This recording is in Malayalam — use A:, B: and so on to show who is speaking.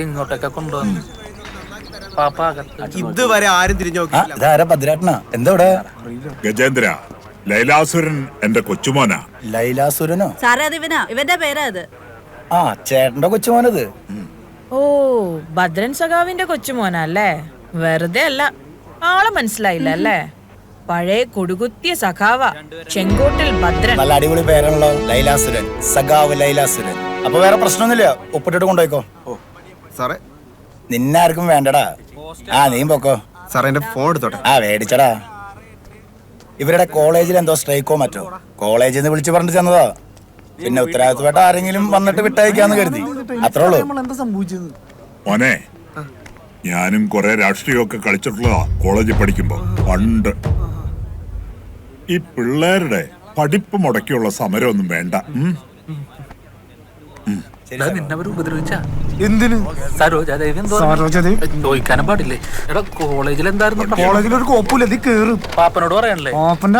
A: ഇങ്ങോട്ടൊക്കെ കൊണ്ടുവന്നു പാപ്പ
B: ഇതുവരെ ആരും തിരിഞ്ഞു നോക്കിയില്ല.
C: ഇതാരാ ഭദ്രാട്ടനാ? എന്താ ഇവിടെ?
D: ഗജേന്ദ്ര, ലൈലാസുരൻ എന്റെ കൊച്ചുമോനാ.
C: ലൈലാസുരനോ?
E: സാറേ അത് ഇവന്റെ പേരാ അത്.
C: ആ, ചേട്ടന്റെ കൊച്ചുമോനത്.
F: ഓ, ഭദ്രൻ സഖാവിന്റെ കൊച്ചുമോനല്ലേ? വെറുതെ അല്ല, ആളെ മനസ്സിലായില്ല അല്ലേ? പഴയ കൊടുകുത്തിയ സഖാവ ചെങ്കോട്ടിൽ ഭദ്രൻ.
C: നല്ല അടിപൊളി പേരാണല്ലോ, ലൈലാസുരൻ, സഖാവ് ലൈലാസുരൻ. അപ്പൊ വേറെ പ്രശ്നമൊന്നുമില്ല, ഒപ്പിട്ടിട്ട് കൊണ്ടുപോയിക്കോ.
B: സാറേ
C: നിന്നാർക്കും വേണ്ടടാ. ആ, നീ പൊക്കോ.
B: സാറേ എന്റെ ഫോൺ എടുത്തോട്ടെ.
C: ആ, മേടിച്ചടാ. ഇവരുടെ കോളേജിൽ എന്തോ സ്ട്രൈക്കോ മറ്റോ, കോളേജിൽ നിന്ന് വിളിച്ചു പറഞ്ഞു ചെന്നതാ. പിന്നെ ഉത്തരവാദിത്തപ്പെട്ട ആരെങ്കിലും വന്നിട്ട് വിട്ടയക്കാന്ന് കരുതി, അത്രേ ഉള്ളൂ.
D: മോനെ, ഞാനും കുറെ രാഷ്ട്രീയമൊക്കെ കളിച്ചിട്ടുള്ളതാ കോളേജിൽ പഠിക്കുമ്പോ. പണ്ട് ഈ പിള്ളേരുടെ പഠിപ്പ് മുടക്കിയുള്ള സമരമൊന്നും വേണ്ട.
A: നിന്നവർ ഉപദ്രവിച്ച
G: എന്തിന്?
A: സരോജാദേവി ചോദിക്കാനും പാടില്ലേ? എടാ കോളേജിൽ എന്തായിരുന്നു?
G: കോളേജിൽ ഒരു കോപ്പില്ല, നീ കേറും.
A: പാപ്പനോട് പറയാനല്ലേ?
G: പാപ്പന്റെ